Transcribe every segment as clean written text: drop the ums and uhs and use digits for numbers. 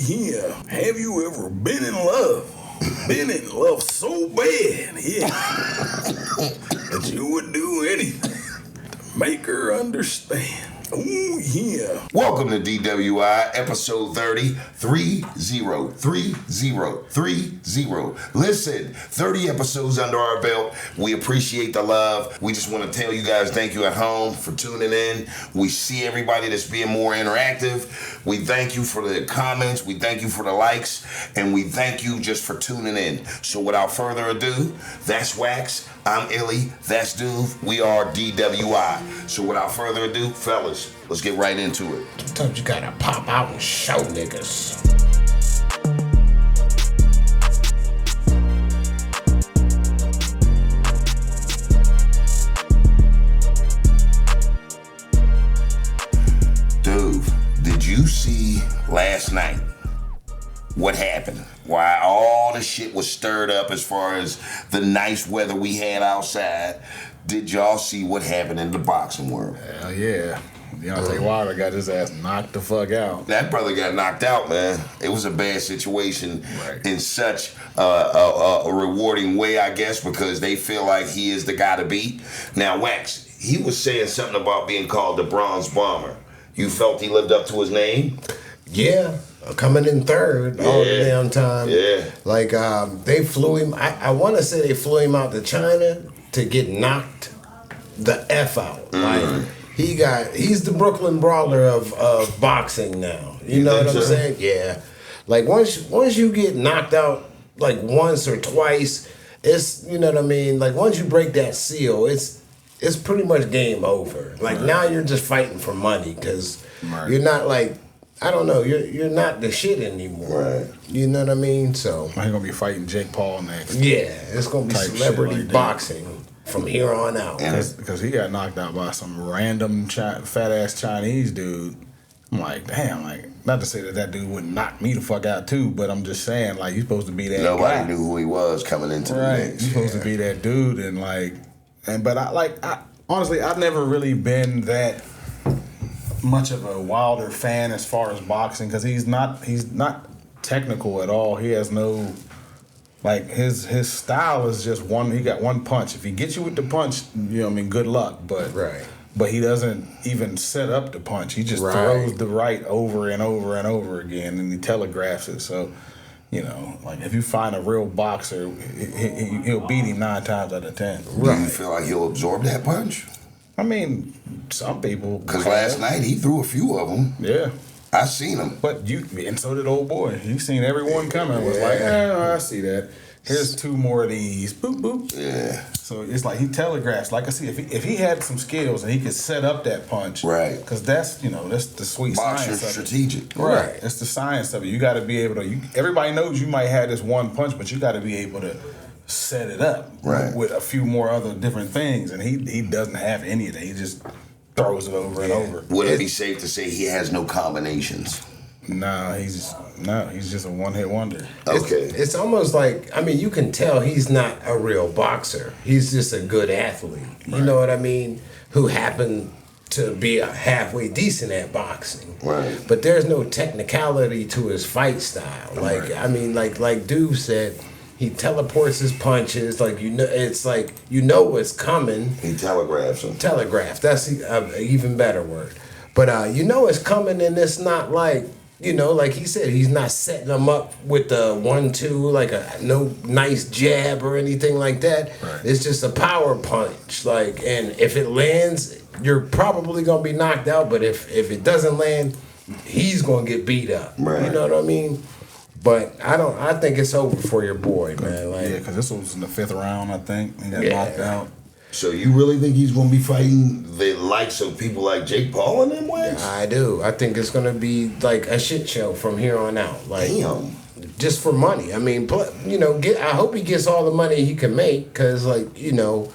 yeah. Have you ever been in love? Been in love so bad, yeah, that you would do anything to make her understand. Oh, yeah. Welcome to DWI, episode 30. Listen, 30 episodes under our belt. We appreciate the love. We just want to tell you guys thank you at home for tuning in. We see everybody that's being more interactive. We thank you for the comments. We thank you for the likes. And we thank you just for tuning in. So without further ado, that's Wax. I'm Illy. That's Duve. We are DWI. So without further ado, fellas, let's get right into it. Sometimes you gotta pop out and show niggas. Dude, did you see last night what happened? Why all the shit was stirred up as far as the nice weather we had outside. Did y'all see what happened in the boxing world? Hell yeah. Deontay Wilder got his ass knocked the fuck out. That brother got knocked out, man. It was a bad situation in such a rewarding way, I guess, because they feel like he is the guy to beat. Now, Wax, he was saying something about being called the Bronze Bomber. You felt he lived up to his name? Yeah, coming in third all the damn time. Yeah. Like, they flew him, I want to say they flew him out to China to get knocked the F out. Like, he's the Brooklyn Brawler of boxing now. You know what I'm saying? Yeah. Like, once you get knocked out, like, once or twice, it's, you know what I mean? Like, once you break that seal, it's pretty much game over. Like, now you're just fighting for money because you're not, like, I don't know, you're not the shit anymore. Right. You know what I mean? So I'm gonna be fighting Jake Paul next. Yeah, it's gonna be celebrity boxing from here on out. Because he got knocked out by some random fat ass Chinese dude. I'm like, damn, like, not to say that dude wouldn't knock me the fuck out too, but I'm just saying, like, you're supposed to be that Nobody guy. knew who he was coming into the mix. You're supposed to be that dude, and but I honestly, I've never really been that much of a Wilder fan as far as boxing, because he's not technical at all. He has no, like, his style is just he got one punch. If he gets you with the punch, you know what I mean, good luck, but he doesn't even set up the punch. He just throws the right over and over and over again, and he telegraphs it. So, you know, like, if you find a real boxer, he'll beat him 9 times out of 10. Do you feel like he'll absorb that punch? I mean, some people. Because last night he threw a few of them. Yeah. I seen them. And so did old boy. He seen everyone coming. Was like, I see that. Here's 2 more of these. Boop, boop. Yeah. So it's like he telegraphs. Like I see, if he had some skills and he could set up that punch. Right. Because that's the sweet Boxer's science of strategic. it. Right. It's the science of it. You got to be able to, everybody knows you might have this one punch, but you got to be able to set it up with a few more other different things, and he doesn't have any of that. He just throws it over and over. Would it be safe to say he has no combinations? Nah, he's just a one-hit wonder. Okay. It's almost like, I mean, you can tell he's not a real boxer. He's just a good athlete. You know what I mean? Who happened to be halfway decent at boxing. Right. But there's no technicality to his fight style. Like, I mean, like Duve said, he teleports his punches, like, you know, it's like, you know what's coming. He telegraphs them. Telegraph, that's an even better word. But you know it's coming, and it's not like, you know, like he said, he's not setting them up with the 1-2, like no nice jab or anything like that. Right. It's just a power punch, like, and if it lands, you're probably gonna be knocked out. But if it doesn't land, he's gonna get beat up. Right. You know what I mean? But I think it's over for your boy, man. Like, yeah, because this was in the 5th round, I think. He got knocked out. So you really think he's going to be fighting the likes of people like Jake Paul and them ways? Yeah, I do. I think it's going to be like a shit show from here on out. Like, damn. Just for money. I mean, you know, I hope he gets all the money he can make, because, like, you know,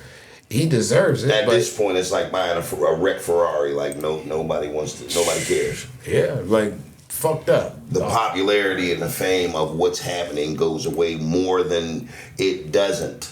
he deserves it. At this point, it's like buying a wrecked Ferrari. Like, nobody cares. Yeah, like, fucked up. The popularity and the fame of what's happening goes away more than it doesn't.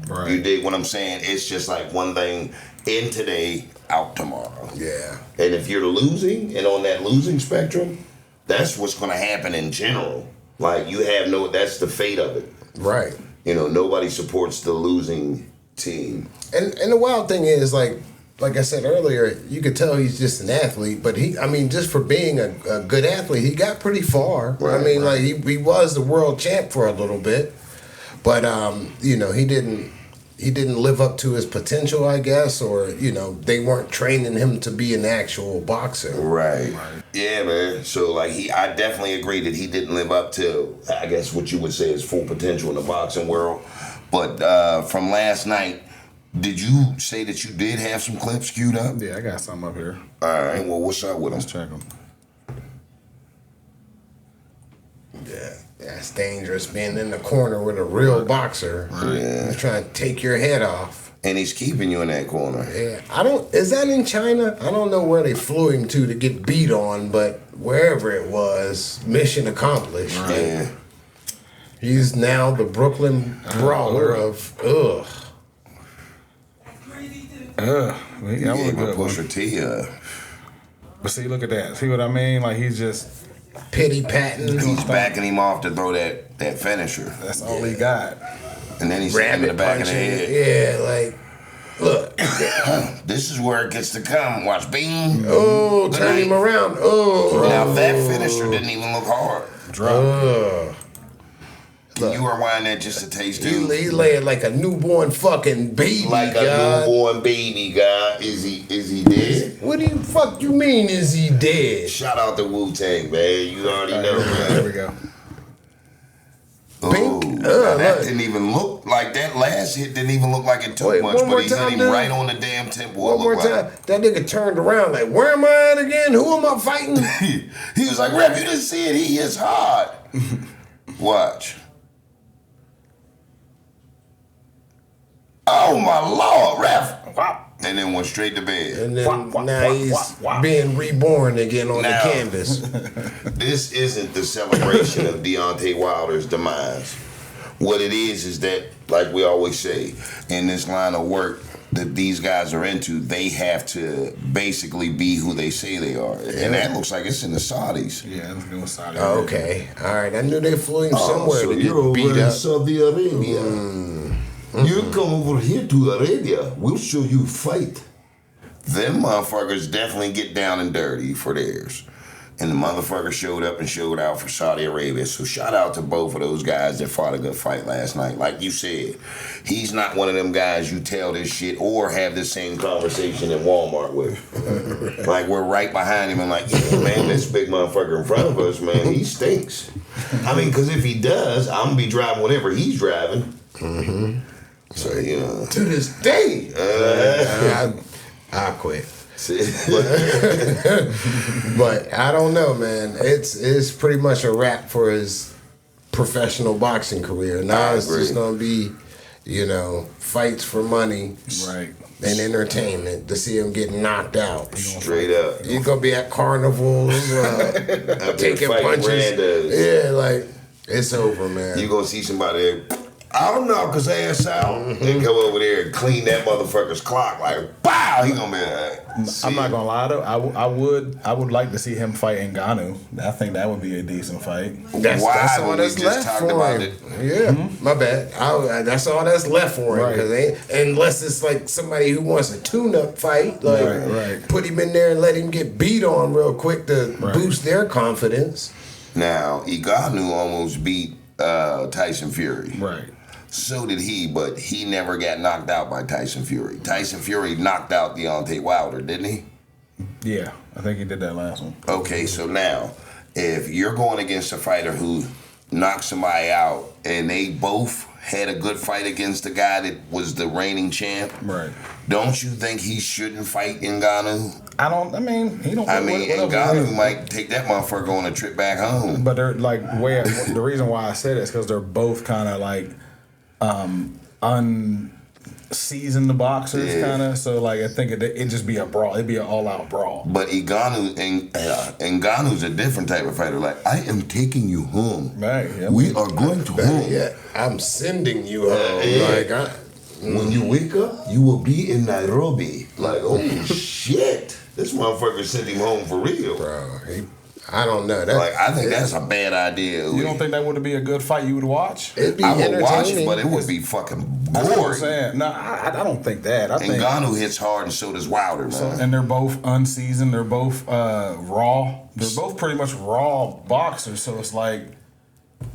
Right. You dig what I'm saying? It's just like one thing in today, out tomorrow. Yeah. And if you're losing and on that losing spectrum, that's what's going to happen in general. Like, that's the fate of it. Right. You know, nobody supports the losing team. And the wild thing is, like I said earlier, you could tell he's just an athlete, but just for being a good athlete, he got pretty far. Right, like he was the world champ for a little bit, but he didn't live up to his potential, I guess, or they weren't training him to be an actual boxer. Right. Yeah, man. So like I definitely agree that he didn't live up to, I guess, what you would say is full potential in the boxing world. But from last night, did you say that you did have some clips queued up? Yeah, I got some up here. All right. Well, what's up with them? Let's check them. Yeah, that's dangerous being in the corner with a real boxer. Yeah. He's trying to take your head off. And he's keeping you in that corner. Yeah, is that in China? I don't know where they flew him to get beat on, but wherever it was, mission accomplished. Right. Yeah. He's now the Brooklyn Brawler of He Yeah, but Pusha T. But see, look at that. See what I mean? Like, he's just pity patting. He's backing him off to throw that finisher. that's all he got. And then he's stabbing the back of the head. Yeah, like, look. This is where it gets to come. Watch, Bean. Oh, turn him around. Oh. Now, that finisher didn't even look hard. You were winding that just a taste too. He laying like a newborn fucking baby, like a newborn baby, guy. Is he dead? What do you mean? Is he dead? Shout out to Wu-Tang, man. You already know, man. There we go. Oh, that didn't even look like that last hit. Didn't even look like it took much, but he hit him right on the damn temple. One more time, that nigga turned around like, where am I at again? Who am I fighting? He was like, Ref, you didn't see it. He is hard. Watch. Oh my Lord, Ref. And then went straight to bed. And then now he's being reborn again on the canvas. This isn't the celebration of Deontay Wilder's demise. What it is that, like we always say, in this line of work that these guys are into, they have to basically be who they say they are. And that looks like it's in the Saudis. Yeah, let's go with Saudi. Okay. All right. I knew they flew him somewhere to get beat up. Saudi Arabia. You come over here to Arabia, we'll show you fight. Them motherfuckers definitely get down and dirty for theirs. And the motherfucker showed up and showed out for Saudi Arabia. So shout out to both of those guys that fought a good fight last night. Like you said, he's not one of them guys you tell this shit or have the same conversation in Walmart with. Like we're right behind him and like, yeah, man, this big motherfucker in front of us, man, he stinks. I mean, because if he does, I'm going to be driving whatever he's driving. Mm-hmm. So, to this day, I'll quit. But I don't know, man. It's pretty much a wrap for his professional boxing career. Now it's just gonna be, fights for money, right, and entertainment to see him get knocked out. Straight up. He's gonna be at carnivals, taking punches. Yeah, like it's over, man. You're gonna see somebody. I don't know, cause ass out and come over there and clean that motherfucker's clock like, wow, he gonna be. I'm not gonna lie though. I would like to see him fight Ngannou. I think that would be a decent fight. That's all that's left for him. Yeah, my bad. That's all that's left for him. Right. Unless it's like somebody who wants a tune-up fight, like put him in there and let him get beat on real quick to boost their confidence. Now, Ngannou almost beat Tyson Fury. Right. So did he, but he never got knocked out by Tyson Fury. Tyson Fury knocked out Deontay Wilder, didn't he? Yeah, I think he did that last one. Okay, so now, if you're going against a fighter who knocked somebody out and they both had a good fight against the guy that was the reigning champ, right? Don't you think he shouldn't fight Ngannou? Ngannou might take that motherfucker on a trip back home. But they're like, the reason why I said it is because they're both kind of like unseasoned boxers, kind of. So like, I think it'd just be a brawl. It'd be an all-out brawl. But Ngannou's a different type of fighter. Like, I am taking you home. Right. Yeah. We are going to home. Yeah, I'm sending you home. When you wake up, you will be in Nairobi. Like, oh shit, this motherfucker sent him home for real, bro. I don't know. Like, I think that's a bad idea. You don't think that would be a good fight you would watch? It'd be I would watch it, entertaining. but it would be fucking That's what I'm boring. saying. No, I don't think that. I think Ngannou hits hard, and so does Wilder, man. and they're both unseasoned. They're both raw. They're both pretty much raw boxers. So it's like,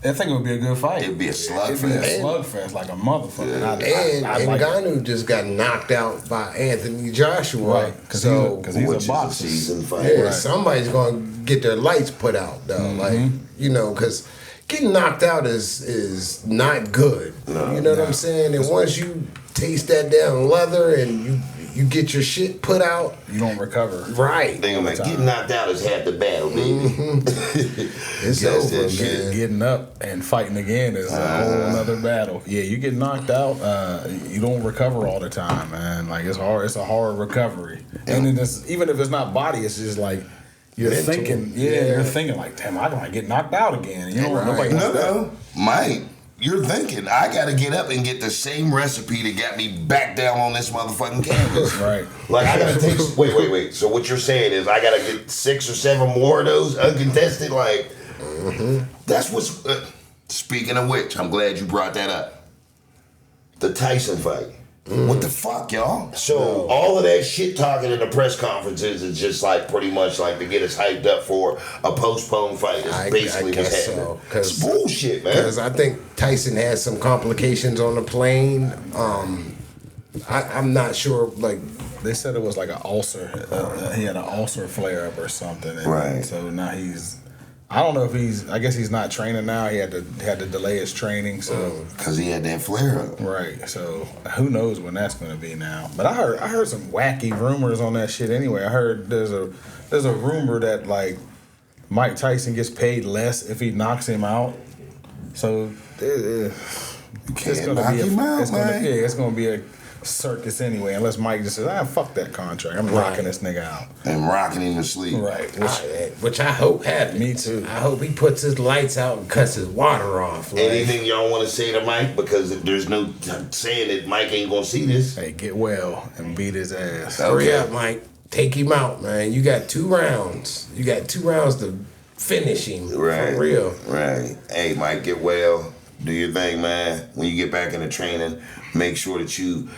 I think it would be a good fight. It'd be a It'd be a slugfest. slugfest, like a motherfucker. And I like it. Ngannou just got knocked out by Anthony Joshua. Right, because he's Which a is boxer. season fight. Yeah, Right. somebody's gonna get their lights put out though. Like, you know, because getting knocked out is not good. You know what I'm saying? And once you taste that damn leather and you get your shit put out, You don't recover. right? They gonna get knocked out is half the battle, baby. It's That's over, that shit. man. Getting up and fighting again is a whole nother battle. Yeah, you get knocked out, you don't recover all the time, man. Like, it's hard. It's a hard recovery. And then even if it's not body, it's just like you're Mental. thinking. Yeah, you're thinking like, damn, I might get knocked out again. You know, Right. nobody wants that. No, Mike, you're thinking I gotta get up and get the same recipe that got me back down on this motherfucking canvas. Right. Like I gotta take. Wait. So what you're saying is I gotta get 6 or 7 more of those uncontested. Like that's what's. Speaking of which, I'm glad you brought that up. The Tyson fight. What the fuck, y'all? So all of that shit talking in the press conferences is just like pretty much like to get us hyped up for a postponed fight. It's basically what's guess happening. so, It's bullshit, man. Because I think Tyson had some complications on the plane. I'm not sure, like, They said it was like an ulcer. He had an ulcer flare up or something. And Right. So now I don't know if I guess he's not training now. He had to delay his training. So. Because he had that flare up. Right, so who knows when that's going to be now? But I heard some wacky rumors on that shit. Anyway, I heard there's a rumor that like Mike Tyson gets paid less if he knocks him out. So it's Can't going to knock be him out, man. it's going to be a circus anyway. Unless Mike just says, fuck that contract. I'm knocking this nigga out. And rocking him to sleep. Right. which I hope happens. Me too. I hope he puts his lights out and cuts his water off. Like, Anything y'all want to say to Mike? Because there's no saying that Mike ain't gonna see this. Hey, get well and beat his ass. hurry Okay. up, Mike. Take him out, man. You got 2 rounds. You got 2 rounds to finish him. Right. For real. Right. Hey, Mike, get well. Do your thing, man. When you get back into training, make sure that you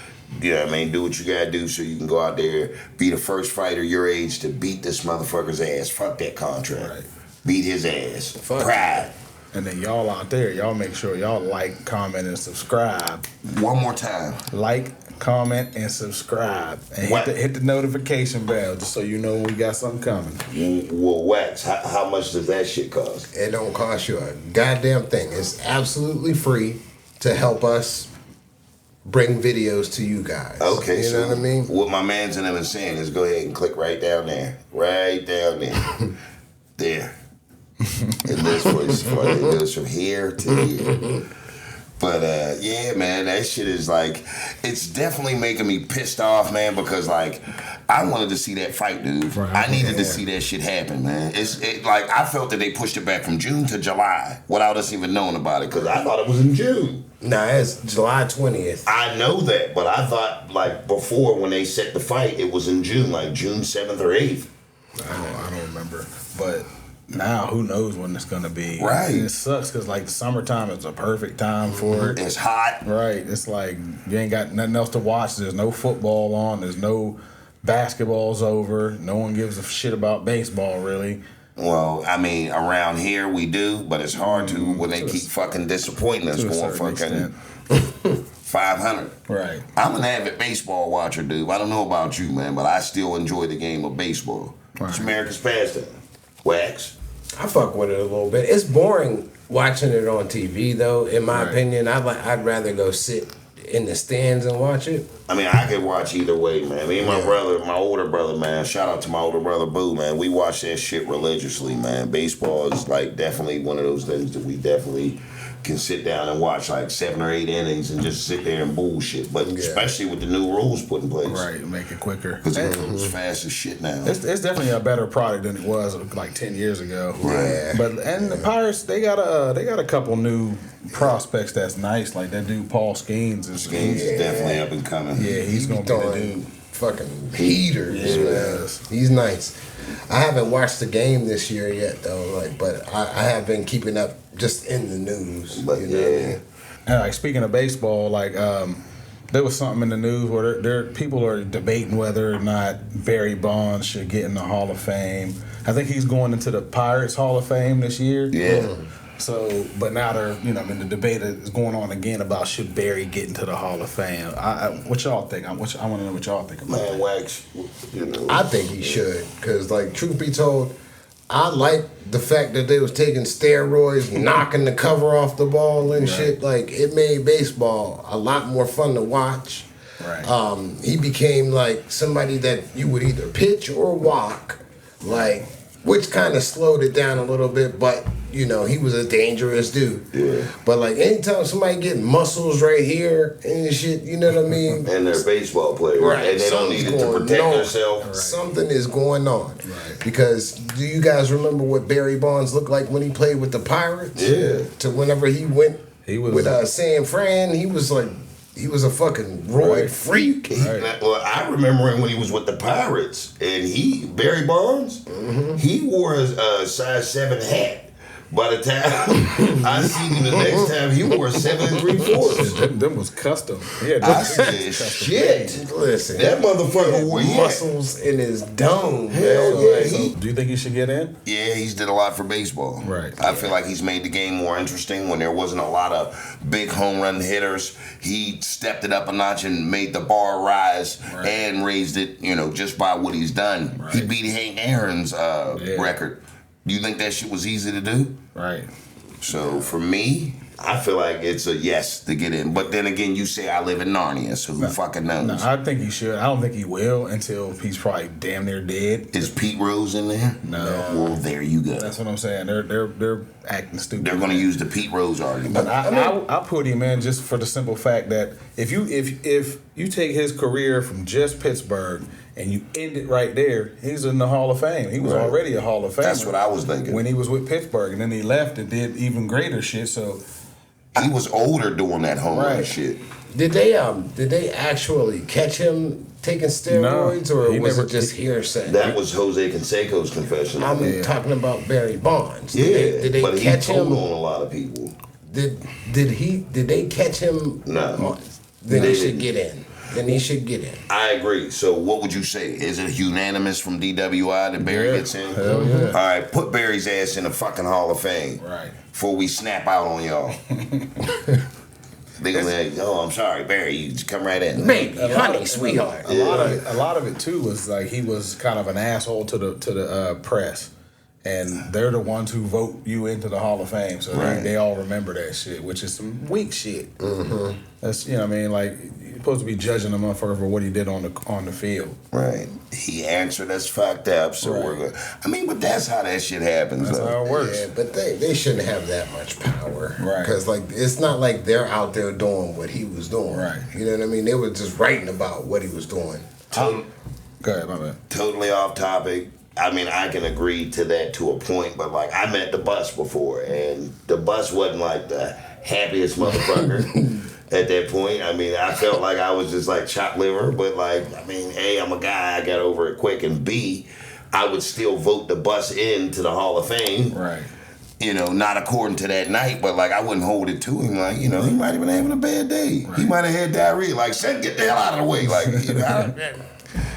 do what you gotta do so you can go out there, be the first fighter your age to beat this motherfucker's ass. Fuck that contract. Right. Beat his ass. Fuck Pride. And then y'all out there, y'all make sure y'all like, comment, and subscribe. One more time. Like, comment, and subscribe. And What? hit the notification bell just so you know when we got something coming. Well, Wax, how much does that shit cost? It don't cost you a goddamn thing. It's absolutely free to help us bring videos to you guys. Okay, You so know what I mean? what my man's and them is saying is go ahead and click right down there. Right down there. There. It goes from here to here. But yeah, man, that shit is like, it's definitely making me pissed off, man, because like I wanted to see that fight, dude. Right. I needed to see that shit happen, man. Like I felt that they pushed it back from June to July without us even knowing about it, because I thought it was in June. Nah, it's July 20th. I know that, but I thought like before when they set the fight, it was in June, like June 7th or 8th. I don't remember. But now, who knows when it's going to be. Right. And it sucks because, like, the summertime is a perfect time for it. It's hot. Right. It's like you ain't got nothing else to watch. There's no football on. There's no basketball's over. No one gives a shit about baseball, really. Well, I mean, around here we do, but it's hard to when they keep fucking disappointing us To a going certain fucking 500. Right. I'm an avid baseball watcher, dude. I don't know about you, man, but I still enjoy the game of baseball. Right. It's America's pastime. Wax. I fuck with it a little bit. It's boring watching it on TV, though. In my Right. opinion, I'd rather go sit in the stands and watch it. I mean, I could watch either way, man. Me and my brother, my older brother, man. Shout out to my older brother, Boo, man. We watch that shit religiously, man. Baseball is like definitely one of those things that we definitely can sit down and watch like 7 or 8 innings and just sit there and bullshit. But especially with the new rules put in place. Right. Make it quicker. Because it goes fast as shit now. It's definitely a better product than it was like 10 years ago. Right. But and the Pirates they got a couple new prospects that's nice. Like that dude Paul Skeens is Games is definitely up and coming. yeah, he's gonna be the dude. fucking heaters, man. Yes. He's nice. I haven't watched the game this year yet, though. But I have been keeping up just in the news. But you know what I mean? And like speaking of baseball, like there was something in the news where there people are debating whether or not Barry Bonds should get in the Hall of Fame. I think he's going into the Pirates Hall of Fame this year. Yeah. So, but now they're, the debate is going on again about should Barry get into the Hall of Fame. What y'all think? I want to know what y'all think about Man, that. Wax, I think he should, because, like, truth be told, I like the fact that they was taking steroids, knocking the cover off the ball and shit. Like, it made baseball a lot more fun to watch. Right. He became, like, somebody that you would either pitch or walk, like, which kind of slowed it down a little bit, but, he was a dangerous dude. Yeah. But, like, anytime somebody get muscles right here and shit, you know what I mean? and they're baseball players, Right. and they don't need it to protect themselves. Right. Something is going on. Right. Because do you guys remember what Barry Bonds looked like when he played with the Pirates? Yeah. To whenever he went He was with San Fran, he was like, he was a fucking roid Right. freak. Well, I remember him when he was with the Pirates, and Barry Bonds, he wore a size 7 hat. By the time I seen him the next time, he wore 7 3/4. Them was custom. Yeah, I said, shit. Listen, That motherfucker wore muscles in his dome. Hell man. yeah, Like, he- do you think he should get in? Yeah, he's did a lot for baseball. Right. I feel like he's made the game more interesting when there wasn't a lot of big home run hitters. He stepped it up a notch and made the bar rise and raised it, just by what he's done. Right. He beat Hank Aaron's record. Do you think that shit was easy to do? Right. So for me, I feel like it's a yes to get in. But then again, you say I live in Narnia, so who fucking knows? No, I think he should. I don't think he will until he's probably damn near dead. Is Pete Rose in there? No. Well, there you go. That's what I'm saying. They're acting stupid. They're going to use the Pete Rose argument. But I put him in just for the simple fact that if you take his career from just Pittsburgh and you end it right there, he's in the Hall of Fame. He was already a Hall of Famer. That's what I was thinking. When he was with Pittsburgh, and then he left and did even greater shit. So He was older doing that home run Right. shit. Did they actually catch him taking steroids, No, or he was never- it just hearsay? That was Jose Canseco's confession. I'm talking about Barry Bonds. yeah, Did they but catch he told him? on a lot of people. Did they catch him? No. Then They he should didn't. get in. Then he should get in. I agree. So what would you say? Is it unanimous from DWI that Barry Yeah. gets in? Hell yeah. All right, put Barry's ass in the fucking Hall of Fame. Right. Before we snap out on y'all. They gonna be like, oh, I'm sorry, Barry, you just come right in. Baby, A lot honey, of- sweetheart. A lot of it too was like he was kind of an asshole to the press, and they're the ones who vote you into the Hall of Fame, so Right. they all remember that shit, which is some weak shit. Mm-hmm. That's what I mean. Like you're supposed to be judging the motherfucker for what he did on the field. Right. He answered us fucked up, so Right. we're good. I mean, but that's how that shit happens. That's though. how it works. Yeah, but they shouldn't have that much power. Right. Because, like, it's not like they're out there doing what he was doing. Right. You know what I mean? They were just writing about what he was doing. Go ahead, my man. Totally off topic. I mean, I can agree to that to a point, but like I met the bus before, and the bus wasn't like the happiest motherfucker at that point. I mean, I felt like I was just like chopped liver, but like, I mean, A, I'm a guy, I got over it quick, and B, I would still vote the bus into the Hall of Fame. Right. Not according to that night, but like I wouldn't hold it to him. Like, he might have been having a bad day. He might have had diarrhea. Like, said, get the hell out of the way. Like,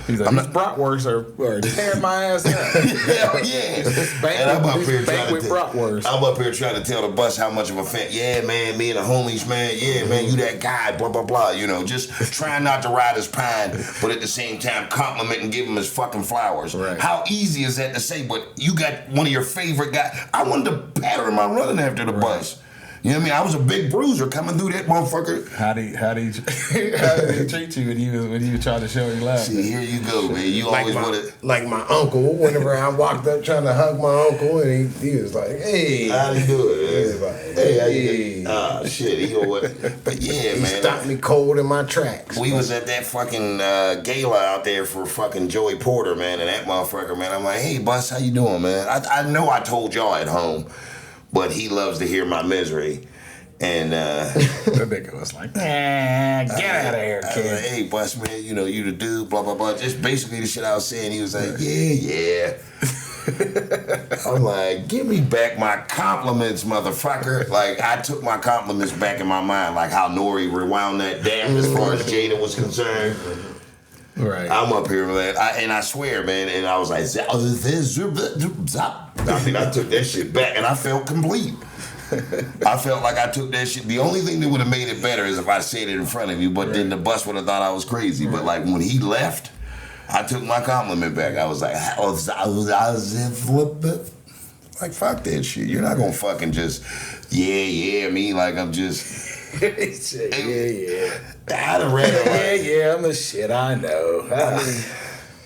He's like, these bratwursts are tearing my ass up. hell yeah. And I'm up here trying with bratwurst. I'm up here trying to tell the bus how much of a fan. Yeah, man, me and the homies, man. Yeah, man, you that guy, blah, blah, blah. Just trying not to ride his pine, but at the same time compliment and give him his fucking flowers. Right. How easy is that to say? But you got one of your favorite guys. I wanted to pattern my running after the bus. You know what I mean? I was a big bruiser coming through that motherfucker. How did he treat you when you was trying to show you love? See, here you go, man. You Like always my, wanted. like my uncle, whenever I walked up trying to hug my uncle, and he was like, hey. How you do He it, was man? like, Hey, how you hey. get? Ah, shit. You know what? But yeah, He man. stopped me cold in my tracks. We was at that fucking gala out there for fucking Joey Porter, man, and that motherfucker, man. I'm like, hey, Bus, how you doing, man? I know I told y'all at home, but he loves to hear my misery. And the nigga was like, get out of here, I was kid. like, hey, Bus, man, you know, you the dude, blah, blah, blah. Just basically the shit I was saying. He was like, yeah. I'm like, give me back my compliments, motherfucker. Like, I took my compliments back in my mind, like how Nori rewound that dam as far as Jada was concerned. Right. I'm up here, man. I swear, man, and I was like, I mean, I took that shit back, and I felt complete. I felt like I took that shit. The only thing that would have made it better is if I said it in front of you, but then the Bus would have thought I was crazy. But like when he left, I took my compliment back. I was like, like, fuck that shit. You're not gonna fucking just, me like I'm just. He said, yeah. I'd have read it. Yeah, I'm the shit, I know.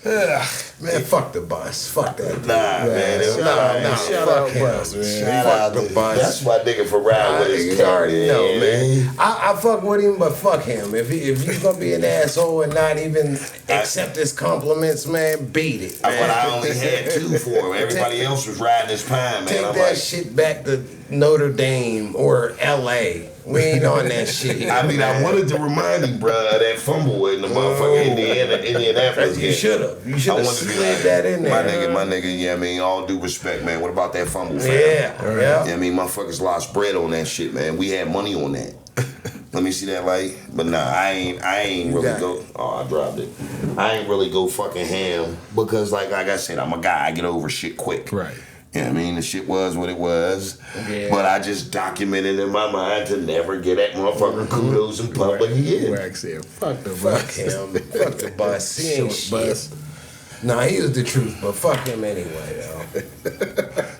Man, fuck the Bus. Fuck that. Dude. Man. Shout out, Bus, man. Shout out the Bus. That's my nigga for ride with his You already cat, know, man. I fuck with him, but fuck him. If he's gonna be an asshole and not even accept his compliments, man, beat it. But Man. I only had 2 for him. Everybody else was riding his pine, man. Take I'm that like, shit back to Notre Dame or L.A. We ain't on that shit here. I mean, I wanted to remind him, bruh, of that fumble in the motherfucking Indianapolis game. You should have. You should I have wanted to be slid like, that in there. my nigga, yeah, I mean, all due respect, man. What about that fumble, fam? Yeah. Yeah, I mean, motherfuckers lost bread on that shit, man. We had money on that. Let me see that light. But nah, I ain't really go. Oh, I dropped it. I ain't really go fucking ham because, like I said, I'm a guy. I get over shit quick. Right. Yeah, I mean, the shit was what it was. Yeah. But I just documented in my mind to never get that motherfucker kudos in public again. Wax said, fuck the Fuck Bus. him. Fuck the Bus. He ain't Short shit. Bus. Nah, he was the truth, but fuck him anyway, though.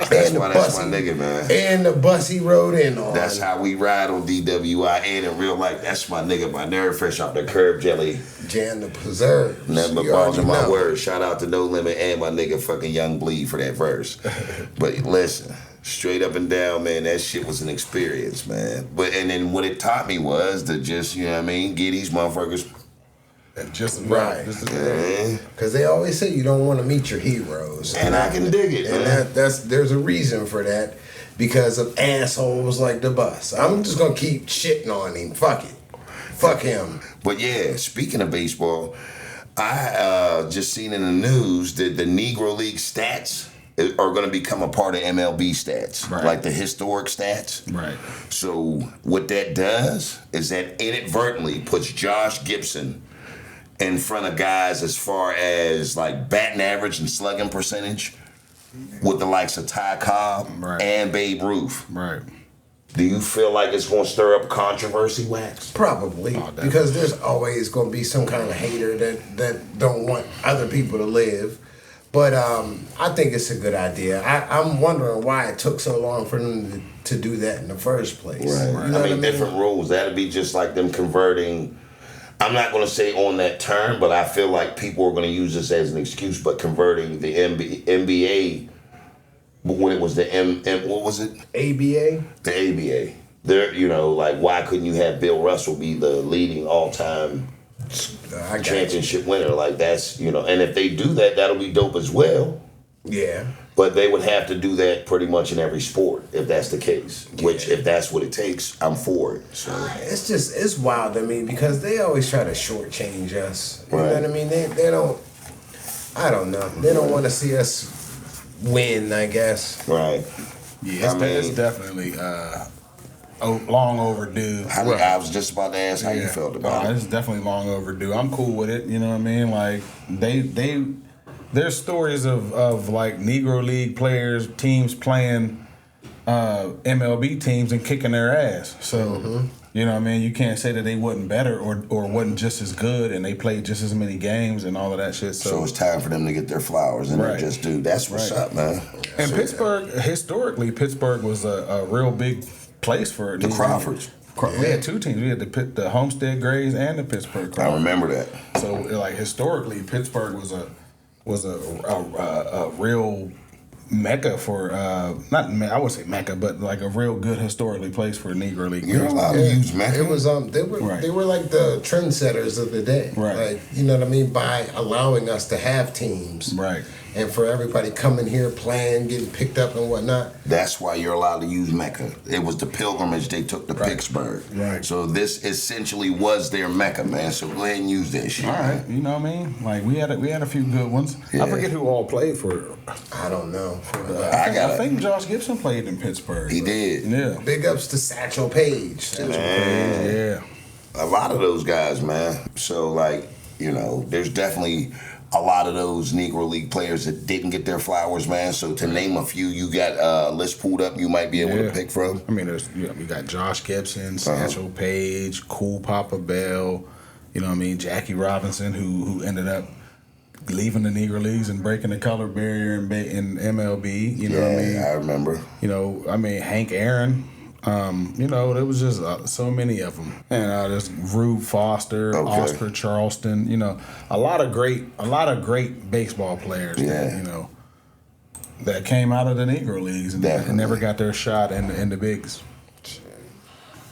That's why that's my nigga, man. And the bus he rode in on. That's how we ride on DWI and in real life. That's my nigga, my nerve fresh off the curb jelly. Jan the Preserve. Nothing but balls in my words. Shout out to No Limit and my nigga fucking Young Bleed for that verse. But listen, straight up and down, man, that shit was an experience, man. And then what it taught me was to just, you know what I mean, get these motherfuckers. Just Right. Because they always say you don't want to meet your heroes. And I can dig it, and man. there's a reason for that. Because of assholes like the Bus. I'm just going to keep shitting on him. Fuck it. Fuck him. But yeah, speaking of baseball, I just seen in the news that the Negro League stats are going to become a part of MLB stats, Right. like the historic stats. Right. So what that does is that inadvertently puts Josh Gibson in front of guys as far as like batting average and slugging percentage with the likes of Ty Cobb Right. and Babe Ruth. Right. Do you feel like it's going to stir up controversy, Wax? Probably. definitely. Because there's always going to be some kind of hater that don't want other people to live. But I think it's a good idea. I'm wondering why it took so long for them to do that in the first place. Right. You know I what mean, different rules. That'd be just like them converting. I'm not going to say on that term, but I feel like people are going to use this as an excuse. But converting the NBA, when it was the what was it? ABA? The ABA. There, you know, like why couldn't you have Bill Russell be the leading all-time I got championship winner? Like that's, you know, and if they do that, that'll be dope as well. you. Yeah. But they would have to do that pretty much in every sport if that's the case. Which, if that's what it takes, I'm for it. So It's wild to me because they always try to shortchange us. You know Right. what I mean? They don't, I don't know. They don't want to see us win, I guess. right. Yeah, it's definitely long overdue. I was just about to ask how you felt about it. It's definitely long overdue. I'm cool with it. You know what I mean? Like there's stories of like Negro League players, teams playing MLB teams and kicking their ass. So you know what I mean? You can't say that they wasn't better or wasn't just as good and they played just as many games and all of that shit. So it's time for them to get their flowers and Right. just do. That's what's Right. up, man. And Pittsburgh, historically, Pittsburgh was a real big place for The Crawfords. We had two teams. We had the Homestead Grays and the Pittsburgh I Crawfords. remember that. So, like historically, Pittsburgh was a real mecca for I would say mecca, but like a real good historically place for Negro League. You're allowed to use Mecca. It was they were like the trendsetters of the day. Right. Like, you know what I mean? By allowing us to have teams. Right. and for everybody coming here, playing, getting picked up and whatnot. That's why you're allowed to use Mecca. It was the pilgrimage they took to Pittsburgh. Right. So this essentially was their Mecca, man. So go ahead and use that shit. All right, you know what I mean? Like we had a few good ones. Yeah. I forget who all played for. I don't know. I think Josh Gibson played in Pittsburgh. He did. Yeah. Big ups to Satchel Paige, too. Yeah. A lot of those guys, man. So, like, you know, there's definitely a lot of those Negro League players that didn't get their flowers, man. So, to name a few, you got a list pulled up you might be able to pick from. I mean, we got Josh Gibson, Satchel Paige, Cool Papa Bell, you know what I mean, Jackie Robinson, who ended up leaving the Negro Leagues and breaking the color barrier in MLB, you know what I mean? I remember. You know, I mean, Hank Aaron. You know, there was just so many of them, and there's Rube Foster, Oscar Charleston. You know, a lot of great baseball players. That, you know, that came out of the Negro Leagues and never got their shot in the bigs.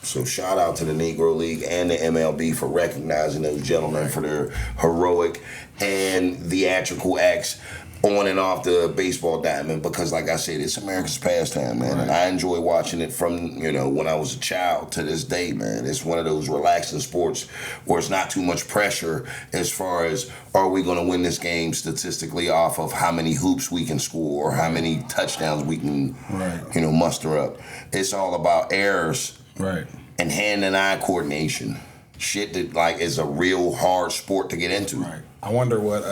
So shout out to the Negro League and the MLB for recognizing those gentlemen for their heroic and theatrical acts on and off the baseball diamond, because like I said, it's America's pastime, man. And I enjoy watching it from, you know, when I was a child to this day, man. It's one of those relaxing sports where it's not too much pressure as far as, are we going to win this game statistically off of how many hoops we can score or how many touchdowns we can, you know, muster up. It's all about errors and hand and eye coordination. Shit that, like, is a real hard sport to get into. I wonder what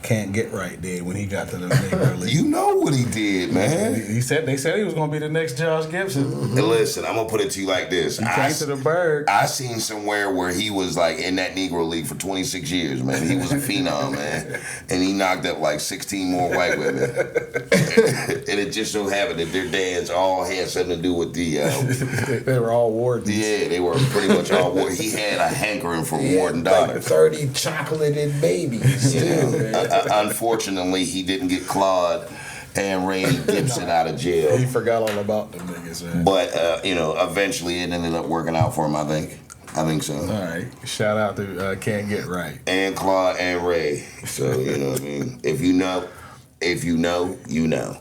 Can't Get Right did when he got to the Negro League. You know what he did, man. They said he was going to be the next Josh Gibson. And listen, I'm gonna put it to you like this. He came to the Berg. I seen somewhere where he was like in that Negro League for 26 years, man. He was a phenom, man, and he knocked up like 16 more white women. And it just so happened that their dads all had something to do with the. They were all wardens. Yeah, they were pretty much all wardens. He had a hankering for warden daughter. Like 30 chocolated babies too. Unfortunately, he didn't get Claude and Ray Gibson out of jail. He forgot all about them niggas, man. But, you know, eventually it ended up working out for him, I think so. All right. Shout out to Can't Get Right. And Claude and Ray. So, you know what I mean? If you know, you know.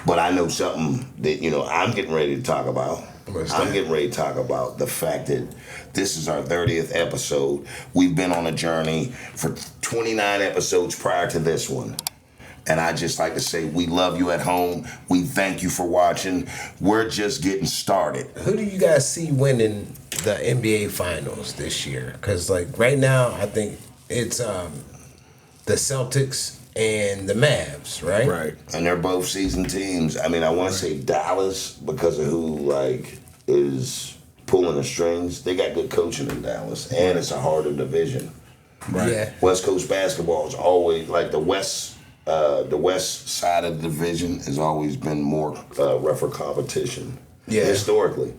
But I know something that, you know, I'm getting ready to talk about. I'm getting ready to talk about the fact that this is our 30th episode. We've been on a journey for 29 episodes prior to this one. And I just like to say, we love you at home. We thank you for watching. We're just getting started. Who do you guys see winning the NBA Finals this year? Because, like, right now, I think it's the Celtics and the Mavs, right? Right. And they're both seasoned teams. I mean, I want to say Dallas because of who, like, is pulling the strings. They got good coaching in Dallas, and it's a harder division. Right. Yeah. West Coast basketball is always, like, the west side of the division has always been more rougher competition. Yeah. Historically.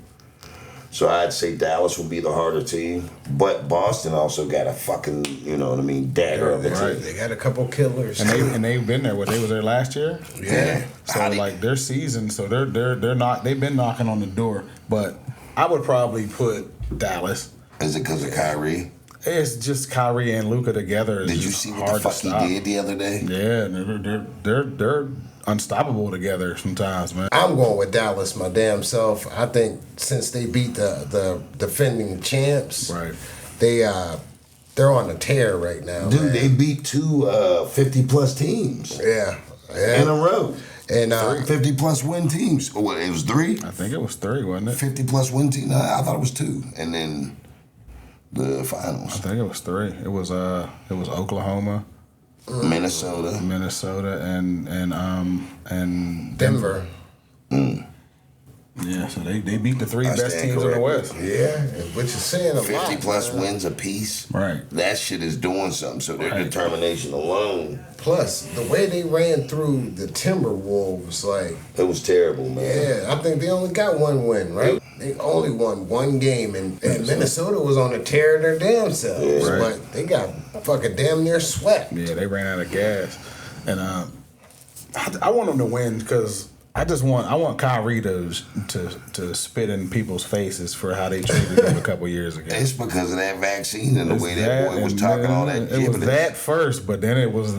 So I'd say Dallas will be the harder team, but Boston also got a fucking, you know what I mean, dagger of a team. They got a couple killers. And they've been there. They was there last year. Yeah. So like their season, so they're not. They've been knocking on the door. But I would probably put Dallas. Is it because of Kyrie? It's just Kyrie and Luka together. Did you see what the fuck he did the other day? Yeah, they're unstoppable together sometimes, man. I'm going with Dallas my damn self. I think since they beat the defending champs, right? They're on a tear right now. Dude, man. they beat two 50-plus teams. Yeah. In a row. And 50-plus win teams. What, it was 3? I think it was 3, wasn't it? 50-plus win team. No, I thought it was 2. And then the finals. I think it was 3. It was Oklahoma, Minnesota, and Denver. Yeah, so they beat the 3 best teams in the West. Yeah, which is saying a 50-plus lot, wins apiece. Right. That shit is doing something. So their determination alone. Plus, the way they ran through the Timberwolves, like... It was terrible, man. Yeah, I think they only got 1 win, right? They only won 1 game, and Minnesota was on a tear of their damn selves. Yeah. But they got fucking damn near swept. Yeah, they ran out of gas. And I want them to win because I want Kyrie to spit in people's faces for how they treated him a couple years ago. It's because of that vaccine and the way that boy was talking all that gibberish. It was that first, but then it was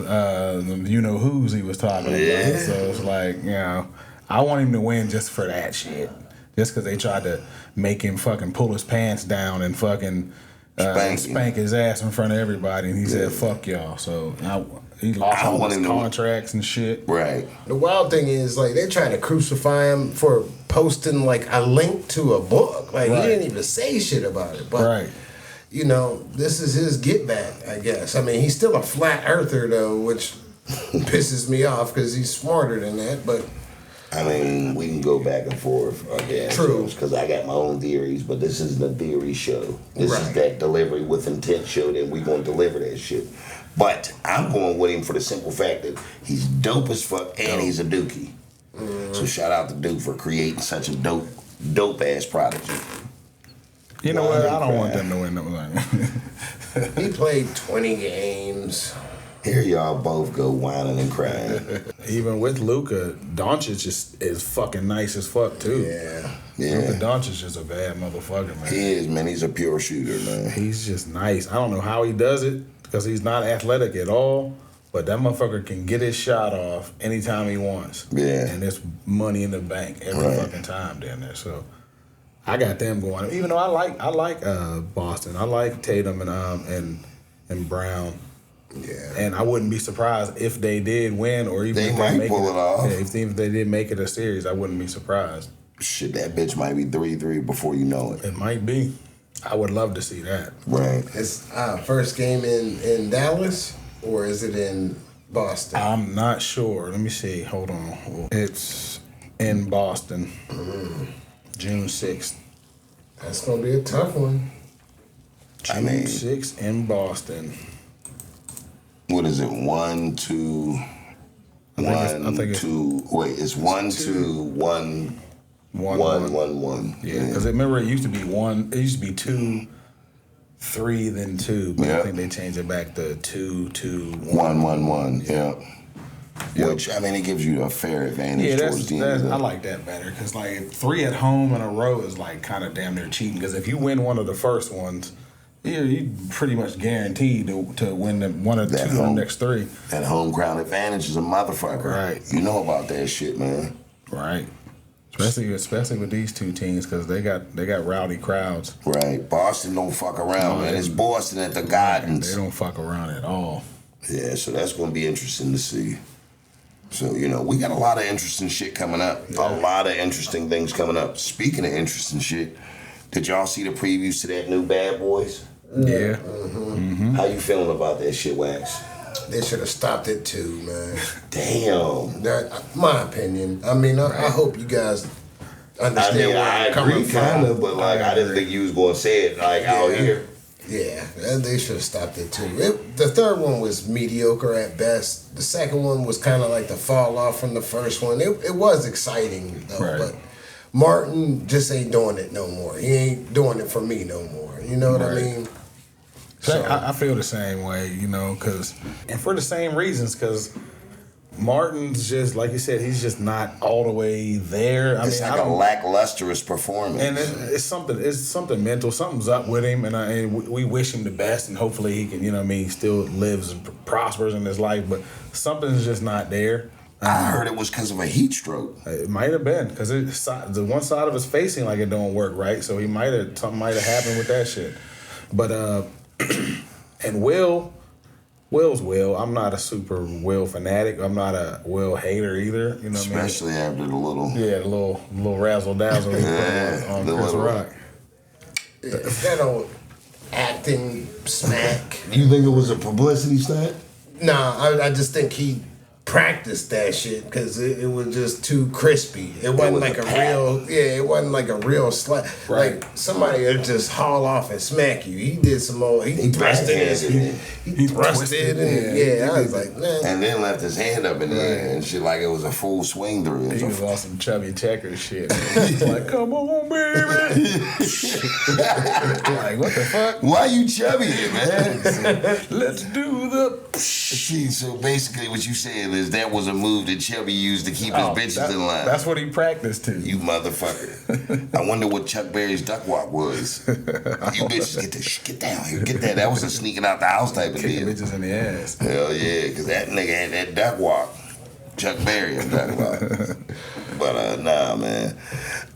you know who's he was talking about. So it's like, you know, I want him to win just for that shit. Just because they tried to make him fucking pull his pants down and fucking spank his ass in front of everybody, and he said, "Fuck y'all." So he lost all his contracts and shit. Right. The wild thing is, like, they're trying to crucify him for posting like a link to a book. Like, he didn't even say shit about it. But you know, this is his get back, I guess. I mean, he's still a flat earther though, which pisses me off because he's smarter than that. But I mean, we can go back and forth again. True. Because I got my own theories, but this isn't a theory show. This is that delivery with intent show that we're going to deliver that shit. But I'm going with him for the simple fact that he's dope as fuck and he's a dookie. So shout out to Duke for creating such a dope ass prodigy. You know what? I don't want them to win. He played 20 games. Here y'all both go whining and crying. Even with Luka, Doncic is fucking nice as fuck too. Yeah. Luka Doncic is a bad motherfucker, man. He is, man. He's a pure shooter, man. He's just nice. I don't know how he does it because he's not athletic at all. But that motherfucker can get his shot off anytime he wants. Yeah. And there's money in the bank every fucking time down there. So I got them going. Even though I like Boston. I like Tatum and Brown. Yeah. And I wouldn't be surprised if they did win or even They if might make pull it off. Yeah, if they did make it a series, I wouldn't be surprised. Shit, that bitch might be 3-3 before you know it. It might be. I would love to see that. Right. It's first game in Dallas, or is it in Boston? I'm not sure. Let me see. Hold on. It's in Boston, June 6th. That's gonna be a tough one. I mean, 6th in Boston. What is it? 1, 2, I think it's 2. Wait, it's 1, 2, 1, 1. Yeah, because remember it used to be 1. It used to be 2, 3, then 2. But I think they changed it back to 2, 2, 1. 1. Yeah. Which, I mean, it gives you a fair advantage towards the end. I like that better because like 3 at home in a row is like kind of damn near cheating. Because if you win one of the first ones, you pretty much guaranteed to win one or two of the next 3. That home ground advantage is a motherfucker. Right. You know about that shit, man. Right. Especially with these two teams because they got rowdy crowds. Right. Boston don't fuck around, man. It's Boston at the Gardens. They don't fuck around at all. Yeah, so that's going to be interesting to see. So, you know, we got a lot of interesting shit coming up. Yeah. A lot of interesting things coming up. Speaking of interesting shit, did y'all see the previews to that new Bad Boys? Yeah. How you feeling about that shit, Wax? They should have stopped it too, man. Damn. My opinion. I mean, I hope you guys understand where I'm coming from. I agree, but like, I didn't think you was going to say it like out here. Yeah, they should have stopped it too. The third one was mediocre at best. The second one was kind of like the fall off from the first one. It was exciting though, but Martin just ain't doing it no more. He ain't doing it for me no more. You know what I mean? So, I feel the same way, you know, and for the same reasons, because Martin's just, like you said, he's just not all the way there. It's like a lacklustrous performance. And it's something mental. Something's up with him, and we wish him the best, and hopefully he can, you know what I mean, still lives and prospers in his life, but something's just not there. I heard it was because of a heat stroke. It might have been, because the one side of his face seemed like it don't work right, so something might have happened with that shit. But, and Will's Will. I'm not a super Will fanatic. I'm not a Will hater either. You know what I mean? Especially after the little... Yeah, the little razzle dazzle he put on Chris Rock. That old acting smack. You think it was a publicity stunt? Nah, I just think he practiced that shit because it was just too crispy. It wasn't like a real, it wasn't like a real slap. Right. Like somebody would just haul off and smack you. He did some more. He thrust it. He thrust it. And I was like, man. And then left his hand up in the air and shit like it was a full swing through. He was on some chubby checker shit. He's like, come on, baby. Like, what the fuck? Why you chubby, man? Let's do the. See, so basically what you saying is that was a move that Chubby used to keep his bitches in line. That's what he practiced to. You motherfucker. I wonder what Chuck Berry's duck walk was. You bitches get down here. Get that. That was a sneaking out the house type of Kicking deal. bitches in the ass. Hell yeah, because that nigga had that duck walk. Chuck Berry and duck walk. But nah, man.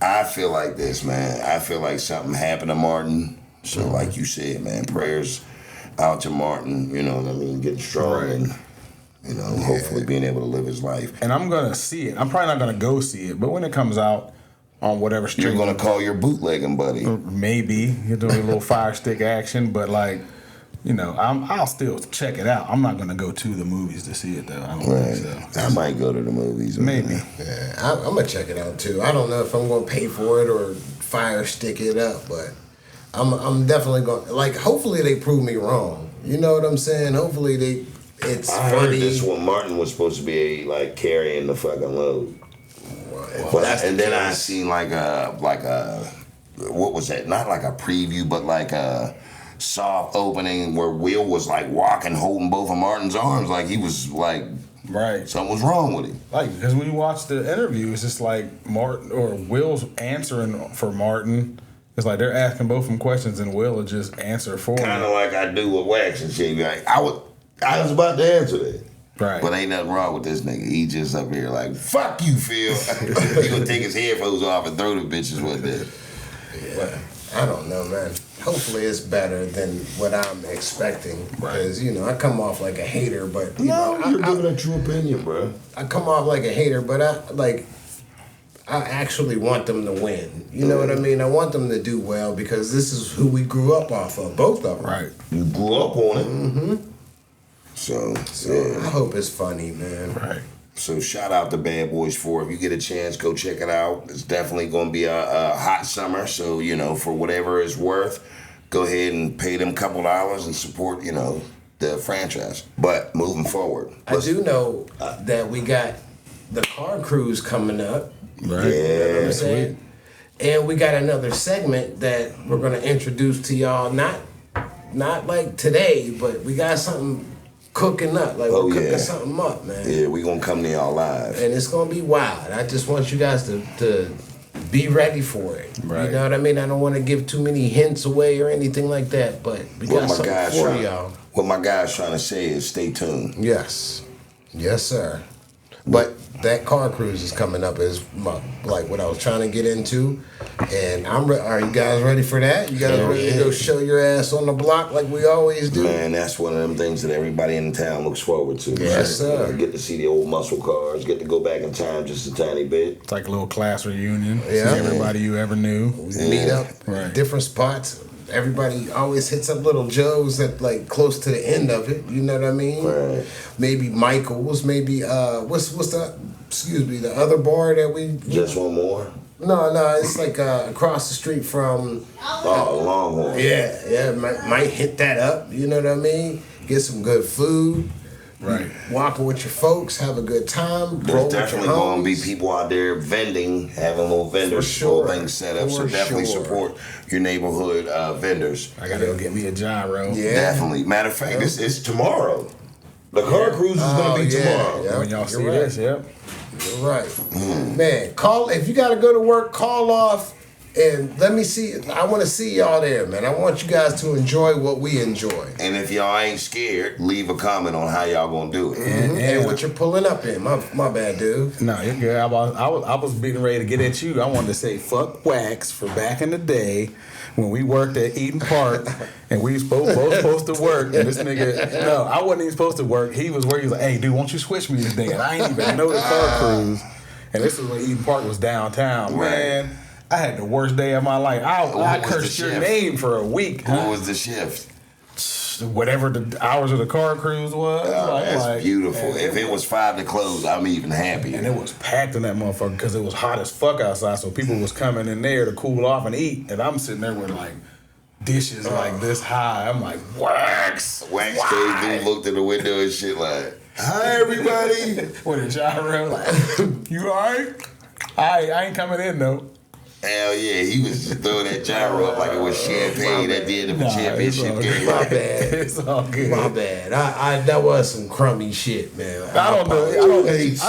I feel like this, man. I feel like something happened to Martin. So like you said, man, prayers out to Martin, you know what I mean, getting strong and, you know, hopefully being able to live his life. And I'm going to see it. I'm probably not going to go see it, but when it comes out on whatever stream. You're going to call your bootlegging buddy. Maybe. You're doing a little fire stick action, but like, you know, I'll still check it out. I'm not going to go to the movies to see it, though. I don't think so. I might go to the movies. Maybe. Yeah, I'm going to check it out, too. I don't know if I'm going to pay for it or fire stick it up, but I'm definitely going, like, hopefully they prove me wrong. You know what I'm saying? Hopefully it's I funny. heard this one, Martin was supposed to be, like, carrying the fucking load. Well, And then I seen, like a, what was that? Not like a preview, but like a soft opening where Will was, like, walking, holding both of Martin's arms like he was, like, Right. something was wrong with him. Like, because when you watch the interview, it's just like Martin or Will's answering for Martin. It's like they're asking both of them questions and Will will just answer for Kind of him. like I do with Wax and shit. Like, I was about to answer that. Right. But ain't nothing wrong with this nigga. He just up here like, fuck you, Phil. He gonna take his headphones off and throw the bitches with it. Yeah, I don't know, man. Hopefully it's better than what I'm expecting. Because, you know, I come off like a hater, but, you know. You're giving a true opinion, bro. I come off like a hater, but I actually want them to win. You know what I mean? I want them to do well because this is who we grew up off of, both of them. Right. You grew up on it. Mm-hmm. So I hope it's funny, man. Right. So shout out to Bad Boys 4. If you get a chance, go check it out. It's definitely going to be a hot summer. So, you know, for whatever it's worth, go ahead and pay them $2 and support, you know, the franchise. But moving forward. I do know that we got the car cruise coming up. Right. You know what Yeah. I'm saying? And we got another segment that we're going to introduce to y'all. Not like today, but we got something cooking up. Like we're cooking something up, man. Yeah, we going to come to y'all live. And it's gonna be wild. I just want you guys to be ready for it. Right. You know what I mean? I don't want to give too many hints away or anything like that, but we got something for y'all. What my guy's trying to say is stay tuned. Yes. Yes, sir. But that car cruise is coming up is like what I was trying to get into. And are you guys ready for that? You guys ready to go show your ass on the block like we always do? Man, that's one of them things that everybody in town looks forward to. Yes, sir. Get to see the old muscle cars, get to go back in time just a tiny bit. It's like a little class reunion. Yeah. See everybody you ever knew. Meet up, Right. different spots. Everybody always hits up Little Joe's at like close to the end of it. You know what I mean? Right. Maybe Michael's. Maybe what's the other bar that we Just one more. No, it's like across the street from. Oh, Longhorn. Yeah, might hit that up. You know what I mean? Get some good food. Right. Walking with your folks, have a good time. There's definitely going to be people out there vending, having little vendors, little things set up. So definitely support your neighborhood vendors. I gotta go get me a gyro. Yeah. Definitely. Matter of fact, it's tomorrow. The car cruise is going to be tomorrow. Yeah. When y'all see You're this, right. yep. You're right. Man, call if you got to go to work, call off and let me see. I want to see y'all there, man. I want you guys to enjoy what we enjoy. And if y'all ain't scared, leave a comment on how y'all going to do it. And what you're pulling up in. My bad, dude. No, you're good. I was being ready to get at you. I wanted to say fuck Wax for back in the day when we worked at Eden Park and we both supposed to work. And this nigga, no, I wasn't even supposed to work. He was working. He was like, hey, dude, won't you switch me today? And I ain't even know the car cruise. And this is when Eden Park was downtown. Right. Man, I had the worst day of my life. I cursed your name for a week. What was the shift? Whatever the hours of the car cruise was. Oh, that's beautiful. If it was 5 to close, I'm even happier. And it was packed in that motherfucker because it was hot as fuck outside. So people was coming in there to cool off and eat. And I'm sitting there with like dishes like this high. I'm like, Wax came through, looked in the window and shit like, hi, everybody. With a gyro, like, you all right? I ain't coming in, though. Hell yeah, he was just throwing that gyro up like it was champagne at the end of a championship game. My bad. It's all good. My bad. I that was some crummy shit, man. I don't know. I don't think he did.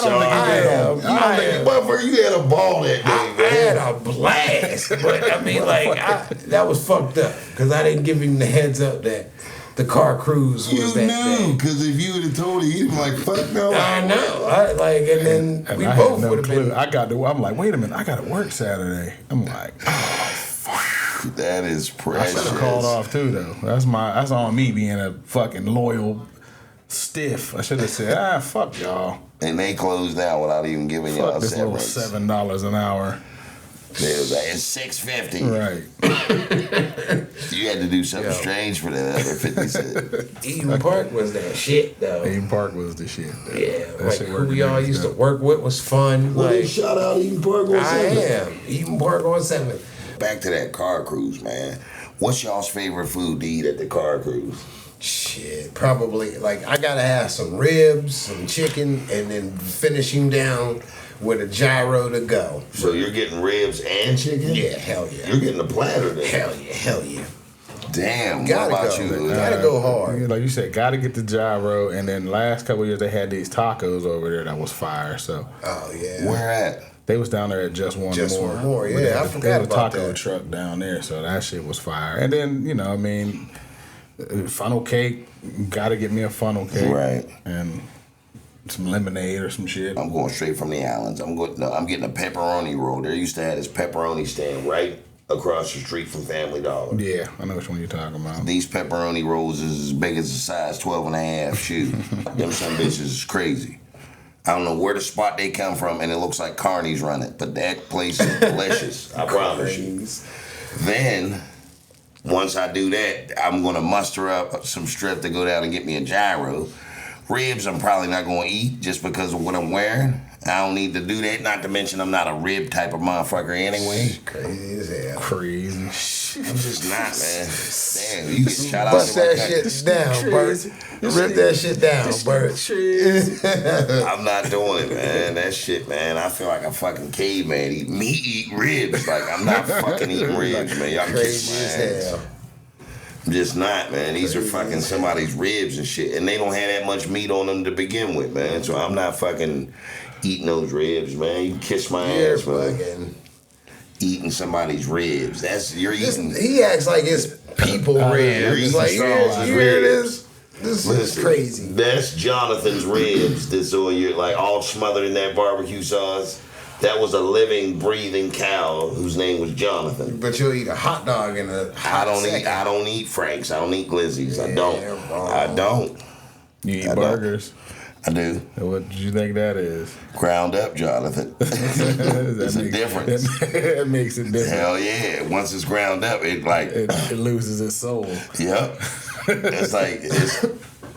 Motherfucker, you had a ball that day, I man. had a blast, but I mean, that was fucked up because I didn't give him the heads up that the car cruise was You that knew, because if you would have told him, he'd be like, fuck no. I know. And then And we I both had no would have clue. been. I'm like, wait a minute, I got to work Saturday. I'm like, oh, fuck. That is I precious. should have called off too, though. That's on me being a fucking loyal stiff. I should have said, fuck y'all. And they closed down without even giving y'all Fuck this little severance. $7 an hour. It was like, it's $6.50. Right. You had to do something strange for that other 50 cents. Eden Park was that shit, though. Eden Park was the shit. Yeah, That like shit who worked y'all amazing. used to work with was fun. Like, shout out Eden Park on I am. Eden Park on 7. Back to that car cruise, man. What's y'all's favorite food to eat at the car cruise? Shit, probably like I gotta have some ribs, some chicken, and then finish him down with a gyro to go. So you're getting ribs and chicken? Yeah, hell yeah. You're getting a platter then. Hell yeah. Damn, Gotta what about go. you? Gotta go hard. Like you said, gotta get the gyro. And then last couple of years, they had these tacos over there that was fire. So Oh yeah. Where at? they was down there at Just One Just More. One More, But yeah, they I had- forgot they had a about taco that. truck down there, so that shit was fire. And then, you know, I mean, funnel cake, gotta get me a funnel cake. Right. And some lemonade or some shit. I'm going straight from the islands. I'm getting a pepperoni roll. They used to have this pepperoni stand right across the street from Family Dollar. Yeah, I know which one you're talking about. These pepperoni rolls is as big as a size 12 and a half shoe. Them some bitches is crazy. I don't know where the spot they come from, and it looks like Carney's run it, but that place is delicious. I promise you. Then, once I do that, I'm gonna muster up some strip to go down and get me a gyro. Ribs, I'm probably not gonna eat just because of what I'm wearing. I don't need to do that. Not to mention, I'm not a rib type of motherfucker anyway. Crazy as hell. Crazy. I'm just not, man. Damn, you get shot out. Bust that shit down, Bert. Rip that shit down, Bert. I'm not doing it, man. That shit, man. I feel like a fucking caveman. Eat ribs. Like, I'm not fucking eating ribs, man. Y'all can kiss Crazy my as ass. hell. I'm just not, man. These are fucking somebody's ribs and shit. And they don't have that much meat on them to begin with, man. So I'm not fucking eating those ribs, man. You can kiss my You're ass, man. bugging. Eating somebody's ribs. You're eating. He acts like it's people You're ribs. eating Like, someone's you hear ribs. this is Listen, crazy. That's Jonathan's ribs. That's all you're like all smothered in that barbecue sauce. That was a living, breathing cow whose name was Jonathan. But you'll eat a hot dog in a hot second. I don't eat Franks. I don't eat Glizzies. I Yeah, don't. wrong. I don't. You eat I don't. burgers. I do. What do you think that is? Ground up, Jonathan. There's a difference. That makes it different. Hell yeah. Once it's ground up, it like, It loses its soul. yep. It's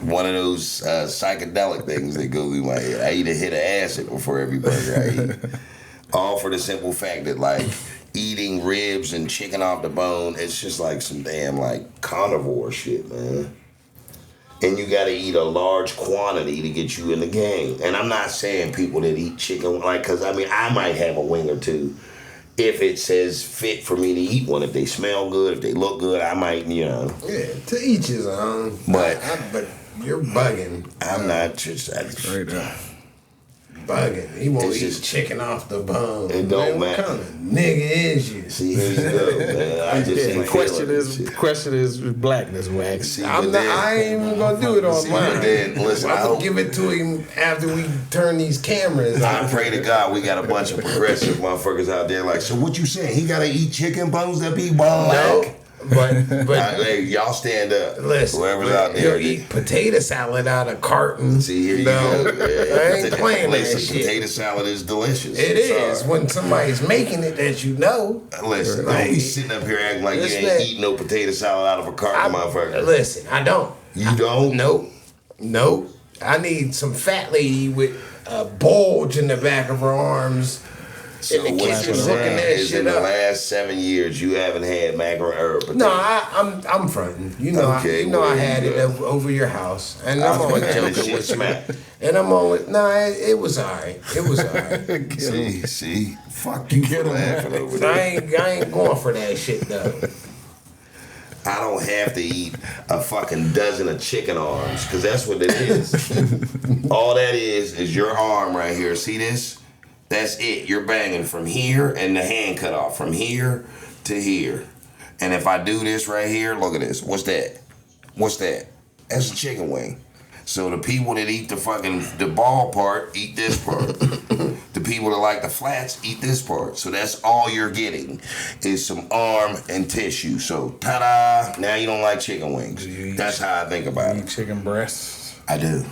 one of those psychedelic things that go through my head. I eat a hit of acid before every burger I eat. All for the simple fact that, like, eating ribs and chicken off the bone, it's just like some damn, like, carnivore shit, man. And you gotta eat a large quantity to get you in the game. And I'm not saying people that eat chicken, like, cause I mean, I might have a wing or two if it says fit for me to eat one. If they smell good, if they look good, I might, you know. Yeah, to each his own. But- but you're bugging. I'm not just, Straight up. Bugging. He won't It's eat just- chicken off the bone. It don't Man, what matter. kind of nigga is you? see, here you go, man. I just ain't Question feeling is it. question is blackness, wax. See, I'm but not. then- I ain't even gonna do it on See, mine. but then, listen, I I'm gonna hope- give it to him after we turn these cameras I on. pray to God we got a bunch of progressive motherfuckers out there like, so what you saying? He gotta eat chicken bones that be black? No, but Hey, y'all stand up. listen, Whoever's out he'll there. eat potato salad out of carton. See, here you No, go. I ain't playing that Listen, shit. potato salad is delicious. It I'm is sorry. when somebody's making it that you know. Listen, Like, don't be sitting up here acting like you this ain't man- eating no potato salad out of a carton, motherfucker. Listen, I don't. You don't? Nope. I need some fat lady with a bulge in the back of her arms So in the what kitchen you're hooking saying that is shit in the up. last 7 years you haven't had macaroni herb. No, I'm fronting. You know, Okay, I well, had it yeah. over your house, and I'm Oh, only man, joking this shit with you. smack. And I'm only it was alright. It was alright. See, fuck you for laughing over I there. ain't going for that shit though. I don't have to eat a fucking dozen of chicken arms, because that's what it is. All that is your arm right here. See this? That's it. You're banging from here and the hand cut off. From here to here. And if I do this right here, look at this. What's that? What's that? That's a chicken wing. So the people that eat the ball part eat this part. The people that like the flats eat this part. So that's all you're getting is some arm and tissue. So ta-da! Now you don't like chicken wings. That's how I think about Eat it. chicken breasts. I do.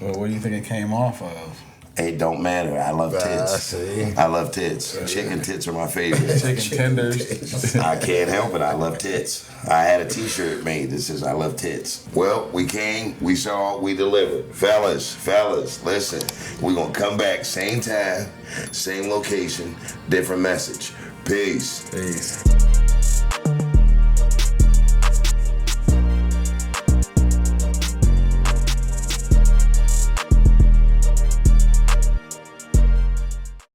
Well, what do you think it came off of? It don't matter. I love tits. See. I love tits. Chicken tits are my favorite. Chicken tenders. I can't help it. I love tits. I had a t-shirt made that says I love tits. Well, we came, we saw, we delivered. Fellas, listen. We're going to come back same time, same location, different message. Peace. Peace.